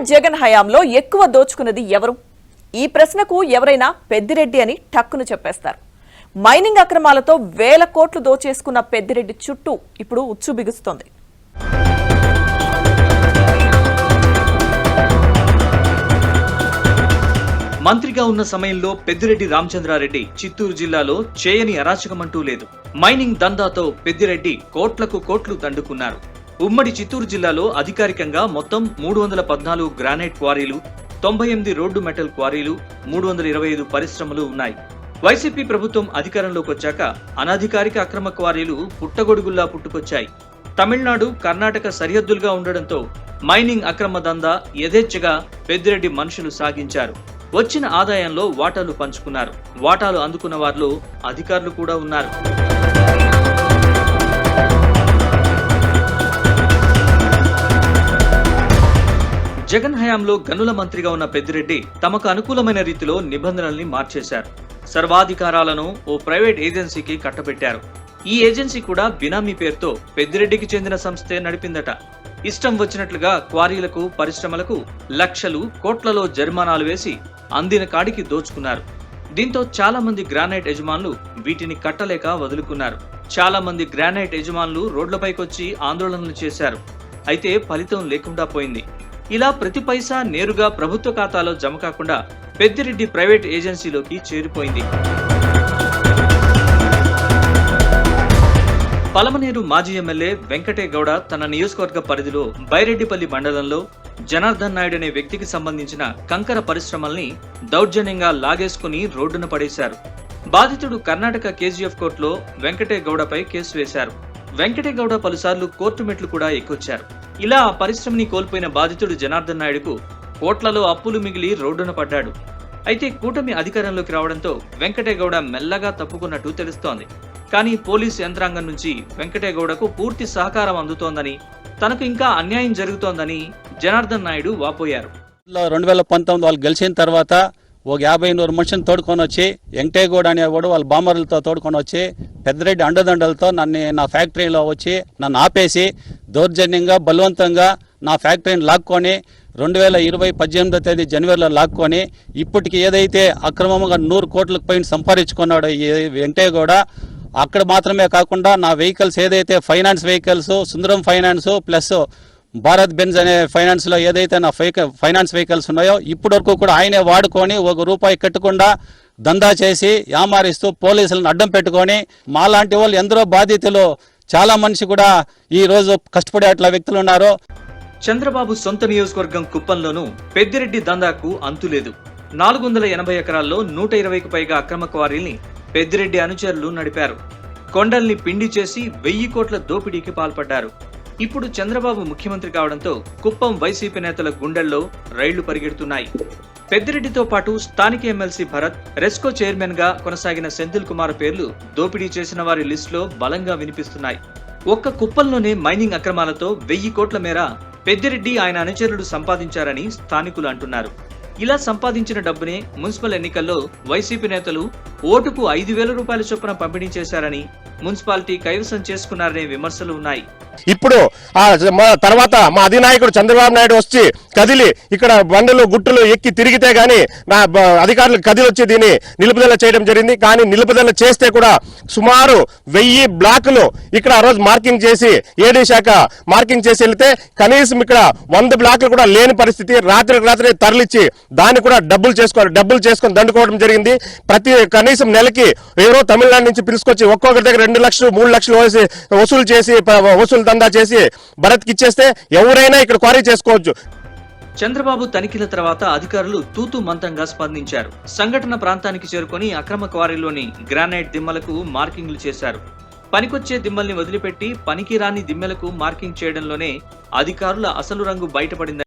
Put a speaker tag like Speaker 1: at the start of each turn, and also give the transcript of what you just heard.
Speaker 1: జగన్ హయాంలో ఎక్కువ దోచుకున్నది ఎవరు? ఈ ప్రశ్నకు ఎవరైనా పెద్దిరెడ్డి అని టక్కును చెప్పేస్తారు. మైనింగ్ అక్రమాలతో వేల కోట్లు దోచేసుకున్న పెద్దిరెడ్డి చుట్టూ ఇప్పుడు ఉచ్చు బిగుస్తోంది.
Speaker 2: మంత్రిగా ఉన్న సమయంలో పెద్దిరెడ్డి రామచంద్రారెడ్డి చిత్తూరు జిల్లాలో చేయని అరాచకమంటూ లేదు. మైనింగ్ దందాతో పెద్దిరెడ్డి కోట్లకు కోట్లు దండుకున్నారు. ఉమ్మడి చిత్తూరు జిల్లాలో అధికారికంగా మొత్తం 314 గ్రానైట్ క్వారీలు, 98 రోడ్డు మెటల్ క్వారీలు, 325 పరిశ్రమలు ఉన్నాయి. వైసీపీ ప్రభుత్వం అధికారంలోకి వచ్చాక అనధికారిక అక్రమ క్వారీలు పుట్టగొడుగుల్లా పుట్టుకొచ్చాయి. తమిళనాడు, కర్ణాటక సరిహద్దులుగా ఉండడంతో మైనింగ్ అక్రమ దందా యథేచ్ఛగా పెద్దిరెడ్డి మనుషులు సాగించారు. వచ్చిన ఆదాయంలో వాటాలు పంచుకున్నారు. వాటాలు అందుకున్న వారిలో అధికారులు కూడా ఉన్నారు. జగన్ హయాంలో గనుల మంత్రిగా ఉన్న పెద్దిరెడ్డి తమకు అనుకూలమైన రీతిలో నిబంధనల్ని మార్చేశారు. సర్వాధికారాలను ఓ ప్రైవేట్ ఏజెన్సీకి కట్టబెట్టారు. ఈ ఏజెన్సీ కూడా బినామీ పేరుతో పెద్దిరెడ్డికి చెందిన సంస్థే నడిపిందట. ఇష్టం వచ్చినట్లుగా క్వారీలకు, పరిశ్రమలకు లక్షలు, కోట్లలో జరిమానాలు వేసి అందిన కాడికి దోచుకున్నారు. దీంతో చాలా మంది గ్రానైట్ యజమానులు వీటిని కట్టలేక వదులుకున్నారు. చాలా మంది గ్రానైట్ యజమానులు రోడ్లపైకొచ్చి ఆందోళనలు చేశారు. అయితే ఫలితం లేకుండా పోయింది. ఇలా ప్రతి పైసా నేరుగా ప్రభుత్వ ఖాతాలో జమ కాకుండా పెద్దిరెడ్డి ప్రైవేట్ ఏజెన్సీలోకి చేరిపోయింది. పలమనేరు మాజీ ఎమ్మెల్యే వెంకటే గౌడ తన నియోజకవర్గ పరిధిలో బైరెడ్డిపల్లి మండలంలో జనార్దన్ నాయుడు అనే వ్యక్తికి సంబంధించిన కంకర పరిశ్రమల్ని దౌర్జన్యంగా లాగేసుకుని రోడ్డున పడేశారు. బాధితుడు కర్ణాటక కేజీఎఫ్ కోర్టులో వెంకటే గౌడపై కేసు వేశారు. వెంకటే గౌడ పలుసార్లు కోర్టు మెట్లు కూడా ఎక్కొచ్చారు. ఇలా ఆ పరిశ్రమని కోల్పోయిన బాధితుడు జనార్దన్ నాయుడుకు కోట్లలో అప్పులు మిగిలి రోడ్డున పడ్డాడు. అయితే కూటమి అధికారంలోకి రావడంతో వెంకటే గౌడ మెల్లగా తప్పుకున్నట్టు తెలుస్తోంది. కానీ పోలీసు యంత్రాంగం నుంచి వెంకటే గౌడకు పూర్తి సహకారం అందుతోందని, తనకు ఇంకా అన్యాయం జరుగుతోందని జనార్దన్ నాయుడు వాపోయారు.
Speaker 3: 2019 వాళ్ళు గెలిచిన తర్వాత ఒక 50-100 మనుషులను తోడుకొని వచ్చి వెంకటేగౌడ అనేవాడు వాళ్ళ బామర్లతో తోడుకొని వచ్చి పెద్దిరెడ్డి అండదండలతో నా ఫ్యాక్టరీలో వచ్చి నన్ను ఆపేసి దౌర్జన్యంగా బలవంతంగా నా ఫ్యాక్టరీని లాక్కొని 2020 18వ తేదీ జనవరిలో లాక్కొని ఇప్పటికి ఏదైతే అక్రమంగా 100 కోట్లకు పైన సంపాదించుకున్నాడో ఈ వెంకటేగౌడ, అక్కడ మాత్రమే కాకుండా నా వెహికల్స్ ఏదైతే ఫైనాన్స్ వెహికల్స్, సుందరం ఫైనాన్స్ ప్లస్ భారత్ బెంజ్ అనే ఫైనాన్స్లో ఏదైతే నా ఫైనాన్స్ వెహికల్స్ ఉన్నాయో ఇప్పటి వరకు కూడా ఆయనే వాడుకొని ₹1 కట్టకుండా దందా చేసి యామారిస్తూ పోలీసులను అడ్డం పెట్టుకొని మాలాంటి వాళ్ళు ఎందరో బాధితులు చాలా మనిషి కూడా ఈ రోజు కష్టపడే అట్లా వ్యక్తులు ఉన్నారు.
Speaker 2: చంద్రబాబు సొంత నియోజకవర్గం కుప్పంలోనూ పెద్దిరెడ్డి దందాకు అంతులేదు. 480 ఎకరాల్లో 120కి పైగా అక్రమ క్వారీల్ని పెద్దిరెడ్డి అనుచరులు నడిపారు. కొండల్ని పిండి చేసి 1000 కోట్ల దోపిడీకి పాల్పడ్డారు. ఇప్పుడు చంద్రబాబు ముఖ్యమంత్రి కావడంతో కుప్పం వైసీపీ నేతల గుండెల్లో రైళ్లు పరిగెడుతున్నాయి. పెద్దిరెడ్డితో పాటు స్థానిక ఎమ్మెల్సీ భరత్, రెస్కో చైర్మన్ గా కొనసాగిన సెంథిల్ కుమార్ పేర్లు దోపిడీ చేసిన వారి లిస్టులో బలంగా వినిపిస్తున్నాయి. ఒక్క కుప్పంలోనే మైనింగ్ అక్రమాలతో 1000 కోట్ల మేర పెద్దిరెడ్డి ఆయన అనుచరులు సంపాదించారని స్థానికులు అంటున్నారు. ఇలా సంపాదించిన డబ్బునే మున్సిపల్ ఎన్నికల్లో వైసీపీ నేతలు ఓటుకు ₹5,000 చొప్పున పంపిణీ చేశారని, మున్సిపాలిటీ కైవసం చేసుకున్నారనే విమర్శలు ఉన్నాయి.
Speaker 4: ఇప్పుడు తర్వాత మా అధినాయకుడు చంద్రబాబు నాయుడు వచ్చి కదిలి ఇక్కడ బండలు గుట్టులు ఎక్కి తిరిగితే గానీ నా అధికారులు కదిలి వచ్చి దీన్ని నిలుపుదల చేయడం జరిగింది. కానీ నిలుపుదల చేస్తే కూడా సుమారు 1000 బ్లాకులు ఇక్కడ ఆ రోజు మార్కింగ్ చేసి ఏడీ శాఖ మార్కింగ్ చేసి వెళ్తే కనీసం ఇక్కడ 100 బ్లాకులు కూడా లేని పరిస్థితి. రాత్రి తరలిచ్చి దాన్ని కూడా డబ్బులు చేసుకొని దండుకోవడం జరిగింది. కనీసం నెలకి ఎవరో తమిళనాడు నుంచి పిలుచుకొచ్చి ఒక్కొక్కరి దగ్గర 2 లక్షలు 3 లక్షలు వసూలు దందా చేసి భరత్కి ఇచ్చేస్తే ఎవరైనా ఇక్కడ క్వారీ చేసుకోవచ్చు.
Speaker 2: చంద్రబాబు తనిఖీల తర్వాత అధికారులు తూతూ మంత్రంగా స్పందించారు. సంఘటన ప్రాంతానికి చేరుకొని అక్రమ క్వారీలోని గ్రానైట్ దిమ్మలకు మార్కింగ్లు చేశారు. పనికొచ్చే దిమ్మల్ని వదిలిపెట్టి పనికిరాని దిమ్మెలకు మార్కింగ్ చేయడంలోనే అధికారుల అసలు రంగు బయటపడింది.